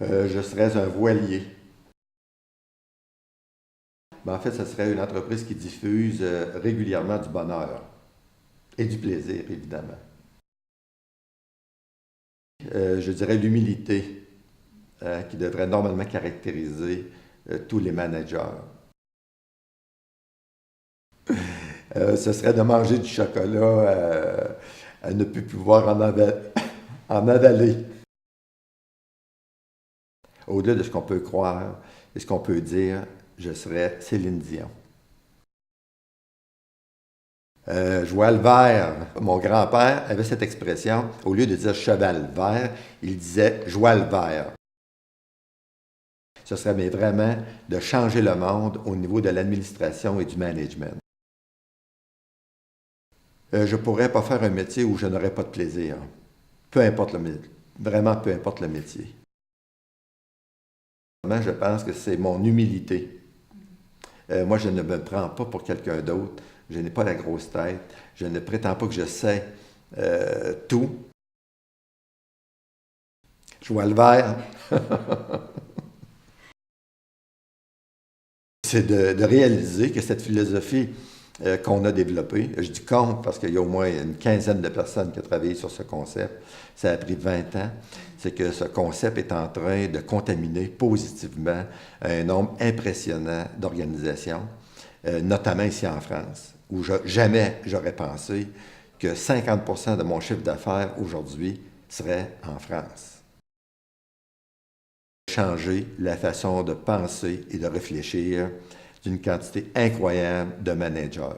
Je serais un voilier. Ben, en fait, ce serait une entreprise qui diffuse régulièrement du bonheur et du plaisir, évidemment. Je dirais l'humilité qui devrait normalement caractériser tous les managers. Ce serait de manger du chocolat à ne plus pouvoir en avaler. Au-delà de ce qu'on peut croire et ce qu'on peut dire, je serais Céline Dion. Je vois le vert. Mon grand-père avait cette expression. Au lieu de dire cheval vert, il disait joie le vert. Ce serait mais vraiment de changer le monde au niveau de l'administration et du management. Je ne pourrais pas faire un métier où je n'aurais pas de plaisir. Peu importe le métier. Vraiment, peu importe le métier. Je pense que c'est mon humilité. Moi, je ne me prends pas pour quelqu'un d'autre. Je n'ai pas la grosse tête. Je ne prétends pas que je sais tout. Je vois le vert. C'est de réaliser que cette philosophie qu'on a développée, je dis compte parce qu'il y a au moins une quinzaine de personnes qui ont travaillé sur ce concept, ça a pris 20 ans, c'est que ce concept est en train de contaminer positivement un nombre impressionnant d'organisations, notamment ici en France, où jamais j'aurais pensé que 50% de mon chiffre d'affaires aujourd'hui serait en France. Changer la façon de penser et de réfléchir d'une quantité incroyable de managers.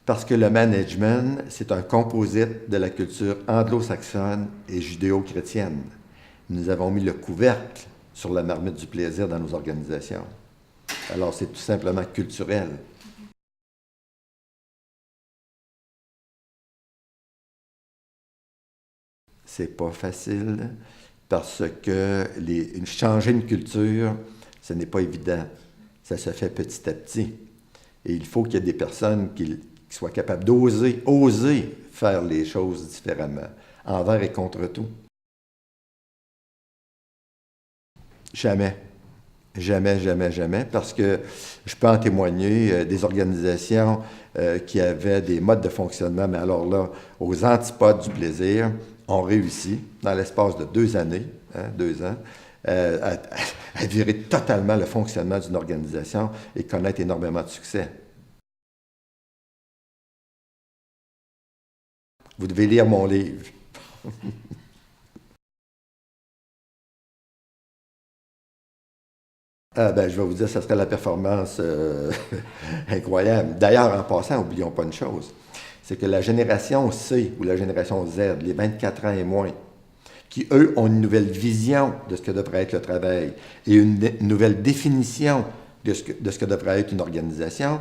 Parce que le management, c'est un composite de la culture anglo-saxonne et judéo-chrétienne. Nous avons mis le couvercle sur la marmite du plaisir dans nos organisations. Alors, c'est tout simplement culturel. C'est pas facile parce que changer une culture, ce n'est pas évident. Ça se fait petit à petit. Et il faut qu'il y ait des personnes qui soient capables oser faire les choses différemment, envers et contre tout. Jamais. Jamais, jamais, jamais, parce que je peux en témoigner des organisations qui avaient des modes de fonctionnement, mais alors là, aux antipodes du plaisir, ont réussi, dans l'espace de 2 années, 2 ans, à virer totalement le fonctionnement d'une organisation et connaître énormément de succès. Vous devez lire mon livre. Ah ben, je vais vous dire, ça serait la performance incroyable. D'ailleurs, en passant, n'oublions pas une chose, c'est que la génération C ou la génération Z, les 24 ans et moins, qui, eux, ont une nouvelle vision de ce que devrait être le travail et une nouvelle définition de ce que devrait être une organisation,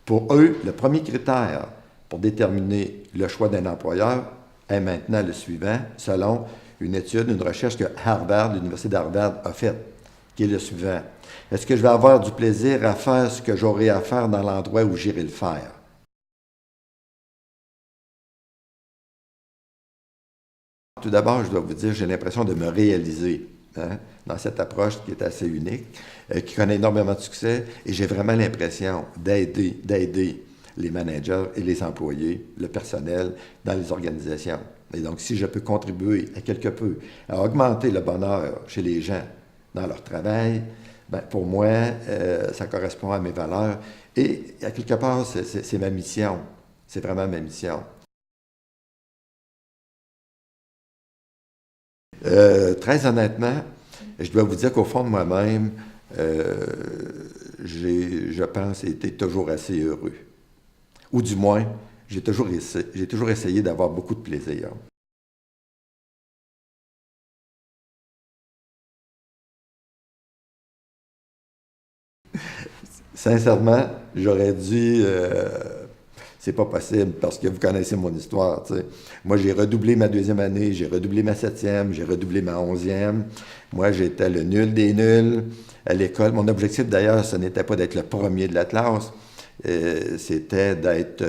pour eux, le premier critère pour déterminer le choix d'un employeur est maintenant le suivant, selon une étude, une recherche que Harvard, l'Université d'Harvard a faite, qui est le suivant. Est-ce que je vais avoir du plaisir à faire ce que j'aurai à faire dans l'endroit où j'irai le faire? Tout d'abord, je dois vous dire, j'ai l'impression de me réaliser dans cette approche qui est assez unique, qui connaît énormément de succès, et j'ai vraiment l'impression d'aider les managers et les employés, le personnel dans les organisations. Et donc, si je peux contribuer à quelque peu à augmenter le bonheur chez les gens dans leur travail, ben, pour moi, ça correspond à mes valeurs. Et à quelque part, c'est ma mission. C'est vraiment ma mission. Très honnêtement, je dois vous dire qu'au fond de moi-même, euh, je pense, été toujours assez heureux. Ou du moins, j'ai toujours essayé d'avoir beaucoup de plaisir. Sincèrement, j'aurais dû. C'est pas possible parce que vous connaissez mon histoire. T'sais. Moi, j'ai redoublé ma deuxième année, j'ai redoublé ma septième, j'ai redoublé ma onzième. Moi, j'étais le nul des nuls à l'école. Mon objectif, d'ailleurs, ce n'était pas d'être le premier de la classe, c'était d'être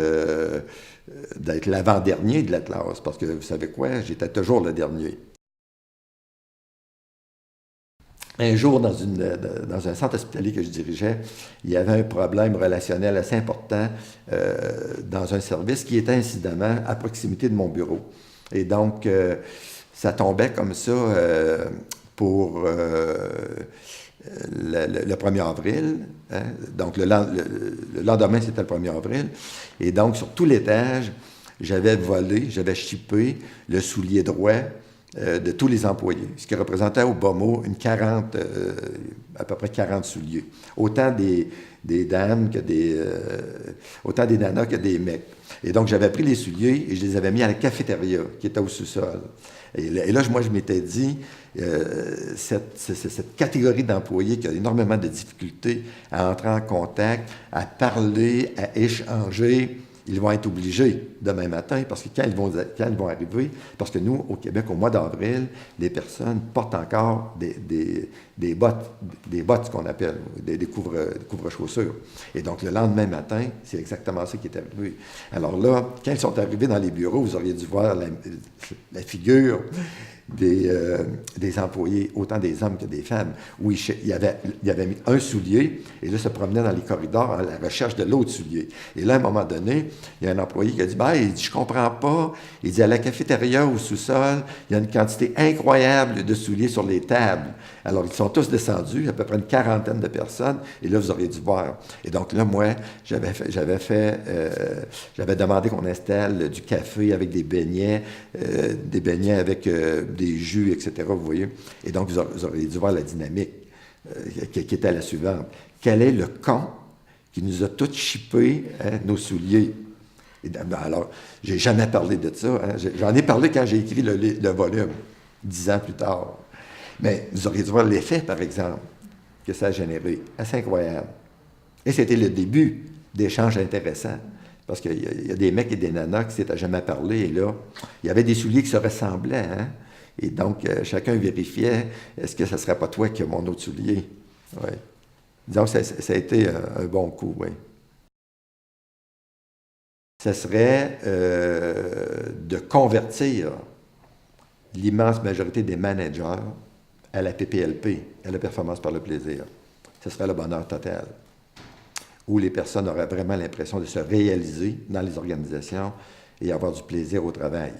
l'avant-dernier de la classe, parce que vous savez quoi, j'étais toujours le dernier. Un jour, dans un centre hospitalier que je dirigeais, il y avait un problème relationnel assez important dans un service qui était incidemment à proximité de mon bureau. Et donc, ça tombait comme ça pour le 1er avril. Hein? Donc, le lendemain, c'était le 1er avril. Et donc, sur tout l'étage, j'avais volé, j'avais chippé le soulier droit de tous les employés, ce qui représentait au bas mot à peu près 40 souliers. Autant des dames que autant des nanas que des mecs. Et donc, j'avais pris les souliers et je les avais mis à la cafétéria, qui était au sous-sol. Et là, moi, je m'étais dit, cette catégorie d'employés qui a énormément de difficultés à entrer en contact, à parler, à échanger, ils vont être obligés demain matin, parce que quand ils vont arriver, parce que nous, au Québec, au mois d'avril, les personnes portent encore des bottes, ce qu'on appelle, des couvre-chaussures. Et donc, le lendemain matin, c'est exactement ça qui est arrivé. Alors là, quand ils sont arrivés dans les bureaux, vous auriez dû voir la figure des employés, autant des hommes que des femmes, où il avait mis un soulier, et là, se promenait dans les corridors à la recherche de l'autre soulier. Et là, à un moment donné, il y a un employé qui a dit, il dit, je comprends pas. Il dit, à la cafétéria, au sous-sol, il y a une quantité incroyable de souliers sur les tables. Alors, ils sont tous descendus, à peu près une quarantaine de personnes, et là, vous auriez dû voir. Et donc là, moi, j'avais demandé qu'on installe du café avec des beignets avec des jus, etc., vous voyez. Et donc, vous auriez dû voir la dynamique qui était la suivante. Quel est le con qui nous a tous chippé nos souliers? Alors, j'ai jamais parlé de ça. Hein. J'en ai parlé quand j'ai écrit le volume, 10 ans plus tard. Mais vous auriez dû voir l'effet, par exemple, que ça a généré. Assez incroyable. Et c'était le début d'échanges intéressants. Parce qu'il y a des mecs et des nanas qui ne s'étaient jamais parlé. Et là, il y avait des souliers qui se ressemblaient. Hein? Et donc, chacun vérifiait, est-ce que ce ne serait pas toi qui as mon autre soulier? Oui. Disons que ça a été un bon coup, oui. Ce serait de convertir l'immense majorité des managers à la PPLP, à la performance par le plaisir. Ce serait le bonheur total, où les personnes auraient vraiment l'impression de se réaliser dans les organisations et avoir du plaisir au travail.